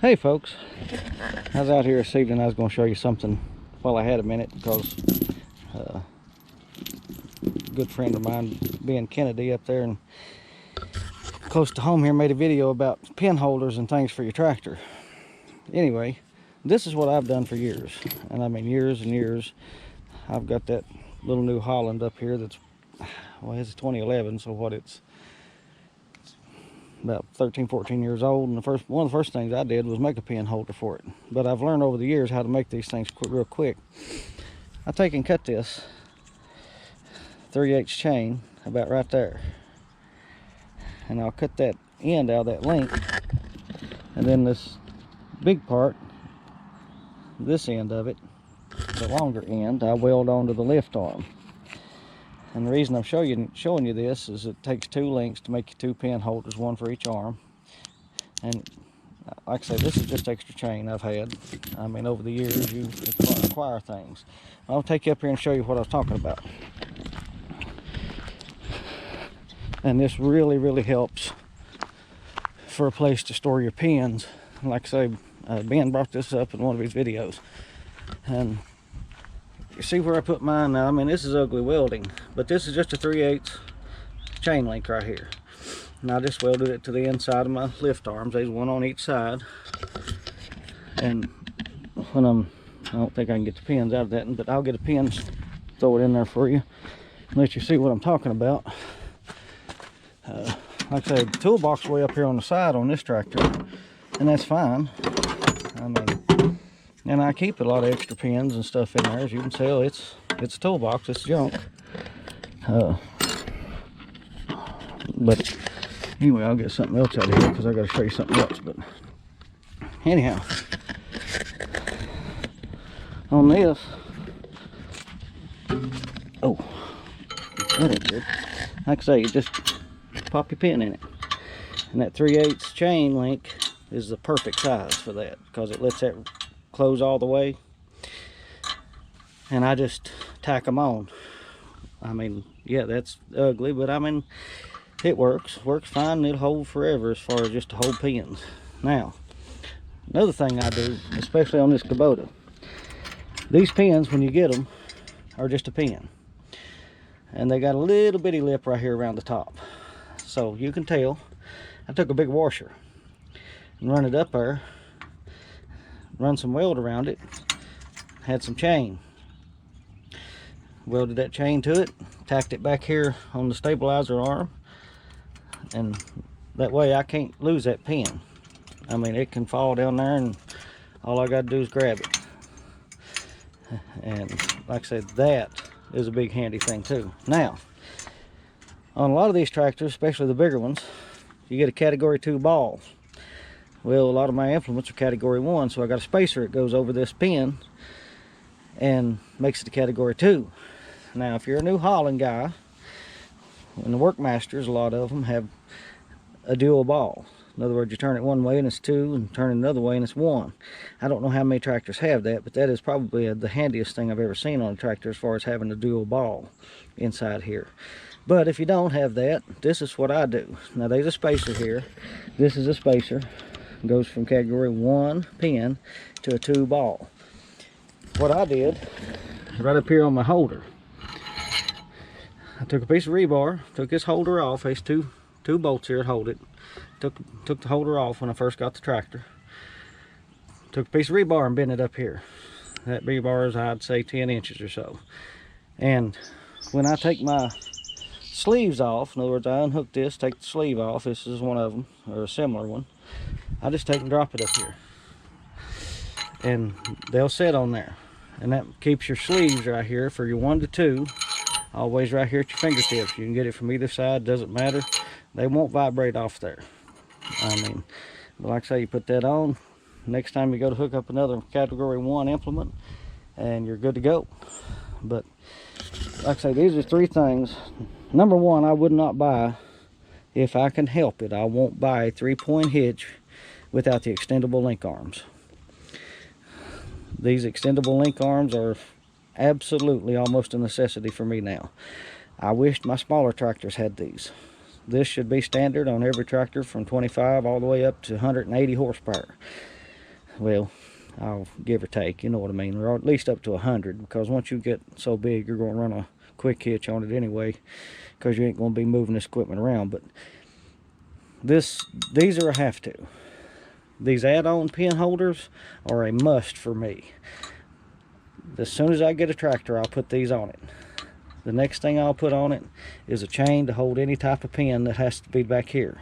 Hey folks, I was out here this evening. I was going to show you something while I had a minute, because a good friend of mine, being Kennedy up there and close to home here, made a video about pin holders and things for your tractor. Anyway, this is what I've done for years, and I mean years and years. I've got that little New Holland up here that's, well, it's 2011, so what, it's about 13-14 years old, and one of the first things I did was make a pin holder for it. But I've learned over the years how to make these things real quick. I take and cut this 3/8 chain about right there, and I'll cut that end out of that length, and then this big part, this end of it, the longer end, I weld onto the lift arm. And the reason I'm showing you this is it takes 2 links to make you 2 pin holders, one for each arm. And like I say, this is just extra chain I've had. I mean, over the years, you acquire things. I'll take you up here and show you what I was talking about. And this really helps for a place to store your pins. Like I say, Ben brought this up in one of his videos. And you see where I put mine now? I mean, this is ugly welding, but this is just a 3/8 chain link right here. And I just welded it to the inside of my lift arms. There's one on each side. And when I don't think I can get the pins out of that, but I'll get a pin, throw it in there for you, and let you see what I'm talking about. Like I said, the toolbox way up here on the side on this tractor, and that's fine. I mean, and I keep a lot of extra pins and stuff in there. As you can tell, it's a toolbox, it's junk. But anyway, I'll get something else out of here because I got to show you something else. But anyhow, on this, oh, that ain't good. Like I say, you just pop your pin in it, and that 3/8 chain link is the perfect size for that, because it lets that close all the way. And I just tack them on. I mean, yeah, that's ugly, but I mean, it works fine. It'll hold forever as far as just to hold pins. Now, another thing I do, especially on this Kubota, these pins, when you get them, are just a pin, and they got a little bitty lip right here around the top. So you can tell I took a big washer and run it up there, run some weld around it, had some chain, welded that chain to it, tacked it back here on the stabilizer arm, and that way I can't lose that pin. I mean, it can fall down there and all I got to do is grab it. And like I said, that is a big handy thing too. Now, on a lot of these tractors, especially the bigger ones, you get a category 2 ball. Well, a lot of my implements are category 1, so I got a spacer that goes over this pin and makes it a category 2. Now, if you're a New Holland guy, and the Workmasters, a lot of them have a dual ball. In other words, you turn it one way and it's 2, and turn it another way and it's 1. I don't know how many tractors have that, but that is probably the handiest thing I've ever seen on a tractor as far as having a dual ball inside here. But if you don't have that, this is what I do. Now, there's a spacer here. This is a spacer. It goes from category 1 pin to a 2 ball. What I did, right up here on my holder, I took a piece of rebar, took this holder off. There's two bolts here that hold it. Took the holder off when I first got the tractor. Took a piece of rebar and bent it up here. That rebar is, I'd say, 10 inches or so. And when I take my sleeves off, in other words, I unhook this, take the sleeve off. This is one of them, or a similar one. I just take and drop it up here, and they'll sit on there. And that keeps your sleeves right here for your 1 to 2. Always right here at your fingertips. You can get it from either side, doesn't matter. They won't vibrate off there. I mean, like I say, you put that on. Next time you go to hook up another category 1 implement, and you're good to go. But like I say, these are 3 things. Number 1, I would not buy, if I can help it, I won't buy a 3-point hitch without the extendable link arms. These extendable link arms are absolutely almost a necessity for me now. I wished my smaller tractors had these. This should be standard on every tractor from 25 all the way up to 180 horsepower. Well, I'll give or take, you know what I mean, or at least up to 100, because once you get so big, you're going to run a quick hitch on it anyway, because you ain't going to be moving this equipment around. But these are a have to. These add-on pin holders are a must for me. As soon as I get a tractor, I'll put these on it. The next thing I'll put on it is a chain to hold any type of pin that has to be back here.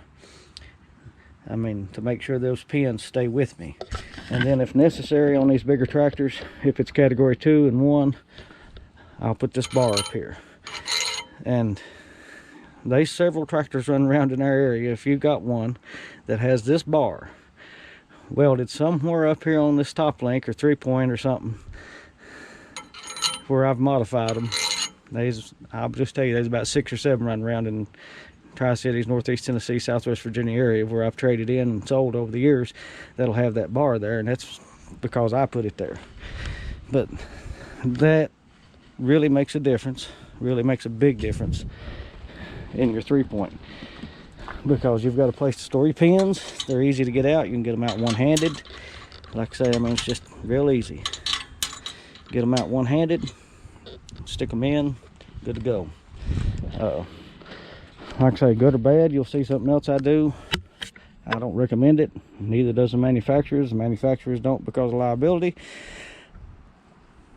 I mean, to make sure those pins stay with me. And then if necessary on these bigger tractors, if it's category 2 and 1, I'll put this bar up here. And there's several tractors running around in our area. If you've got one that has this bar welded somewhere up here on this top link or 3-point or something, where I've modified them, I'll just tell you, there's about 6 or 7 running around in Tri-Cities, Northeast Tennessee, Southwest Virginia area where I've traded in and sold over the years that'll have that bar there, and that's because I put it there. But that really makes a difference, really makes a big difference in your 3-point, because you've got a place to store your pins. They're easy to get out. You can get them out one-handed. Like I say, I mean, it's just real easy. Get them out one-handed, stick them in, good to go. Like I say, good or bad, you'll see something else I do. I don't recommend it. Neither does the manufacturers. The manufacturers don't because of liability.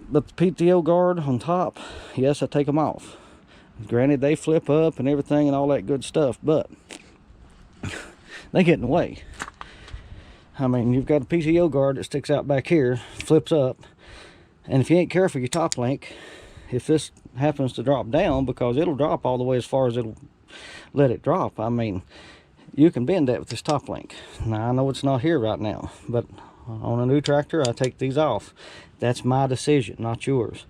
But the PTO guard on top, yes, I take them off. Granted, they flip up and everything and all that good stuff, but they get in the way. I mean, you've got a PTO guard that sticks out back here, flips up, and if you ain't careful, your top link, if this happens to drop down, because it'll drop all the way as far as it'll let it drop, I mean, you can bend that with this top link. Now, I know it's not here right now, but on a new tractor, I take these off. That's my decision, not yours.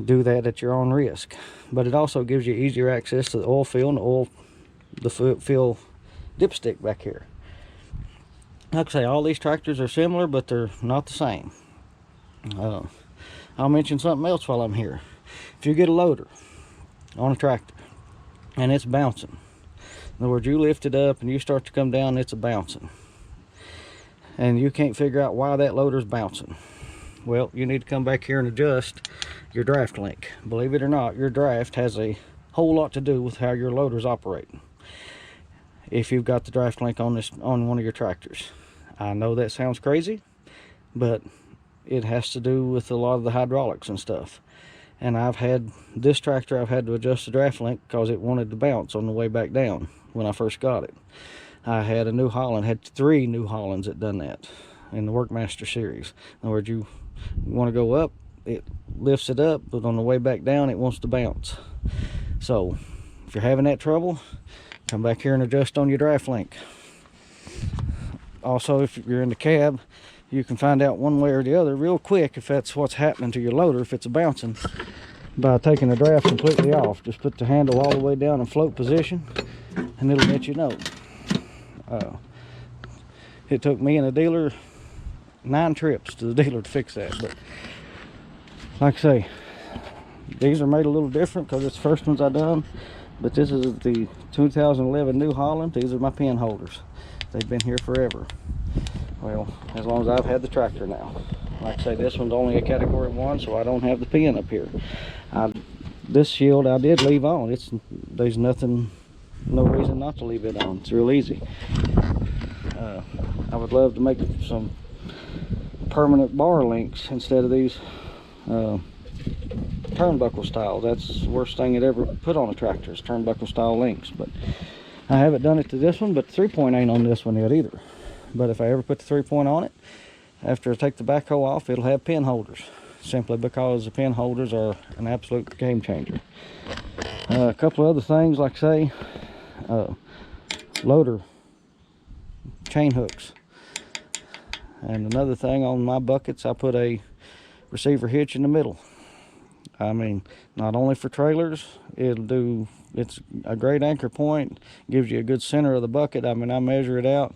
Do that at your own risk. But it also gives you easier access to the oil fill and the fill dipstick back here. Like I say, all these tractors are similar, but they're not the same. I'll mention something else while I'm here. If you get a loader on a tractor and it's bouncing, in other words, you lift it up and you start to come down, it's a bouncing, and you can't figure out why that loader's bouncing, well, you need to come back here and adjust your draft link. Believe it or not, your draft has a whole lot to do with how your loader's operating. If you've got the draft link on one of your tractors, I know that sounds crazy, but it has to do with a lot of the hydraulics and stuff. And I've had this tractor, I've had to adjust the draft link because it wanted to bounce on the way back down when I first got it. I had a New Holland, had 3 New Hollands that done that in the Workmaster series. In other words, you want to go up, it lifts it up, but on the way back down, it wants to bounce. So if you're having that trouble, come back here and adjust on your draft link. Also, if you're in the cab, you can find out one way or the other real quick if that's what's happening to your loader, if it's bouncing, by taking the draft completely off. Just put the handle all the way down in float position and it'll let you know. It took me and a dealer 9 trips to the dealer to fix that, but like I say, these are made a little different because it's the first ones I done, but this is the 2011 New Holland. These are my pin holders. They've been here forever. Well, as long as I've had the tractor now. Like I say, this one's only a category 1, so I don't have the pin up here. This shield I did leave on. There's no reason not to leave it on. It's real easy. I would love to make some permanent bar links instead of these turnbuckle style. That's the worst thing it ever put on a tractor is turnbuckle style links. But I haven't done it to this one, but the 3-point ain't on this one yet either. But if I ever put the 3-point on it, after I take the backhoe off, it'll have pin holders, simply because the pin holders are an absolute game changer. A couple of other things, like I say, loader chain hooks. And another thing, on my buckets, I put a receiver hitch in the middle. I mean, not only for trailers, it's a great anchor point, gives you a good center of the bucket. I mean, I measure it out.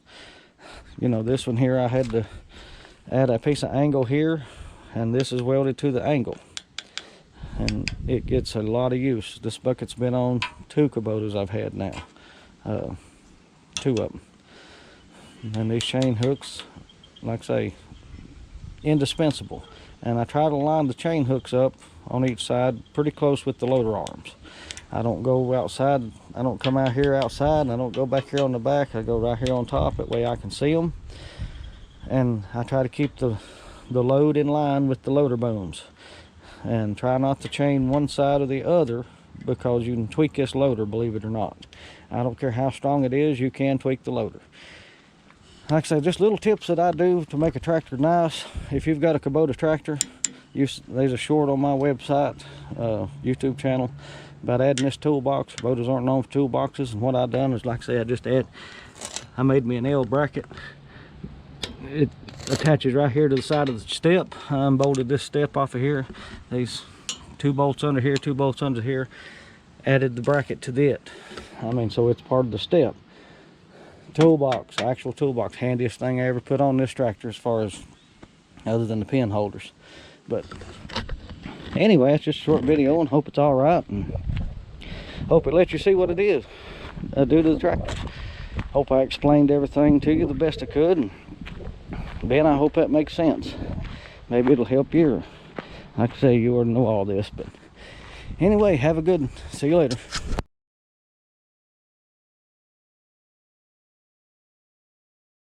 You know, this one here, I had to add a piece of angle here, and this is welded to the angle, and it gets a lot of use. This bucket's been on 2 Kubotas I've had now, 2 of them. And these chain hooks, like I say, indispensable. And I try to line the chain hooks up on each side pretty close with the loader arms. I don't go outside, I don't come out here outside, and I don't go back here on the back. I go right here on top, that way I can see them. And I try to keep the load in line with the loader booms, and try not to chain one side or the other, because you can tweak this loader, believe it or not. I don't care how strong it is, you can tweak the loader. Like I say, just little tips that I do to make a tractor nice. If you've got a Kubota tractor, there's a short on my website, YouTube channel, about adding this toolbox. Kubotas aren't known for toolboxes, and what I've done is, like I say, I made me an L bracket. It attaches right here to the side of the step. I unbolted this step off of here. These 2 bolts under here, 2 bolts under here. Added the bracket to it. I mean, so it's part of the step. Toolbox, actual toolbox, handiest thing I ever put on this tractor, as far as other than the pin holders. But anyway, it's just a short video, and hope it's all right, and hope it lets you see what it is I do to the tractor. Hope I explained everything to you the best I could, and Ben, I hope that makes sense. Maybe it'll help you. Like I say, you already know all this, but anyway, have a good one. See you later.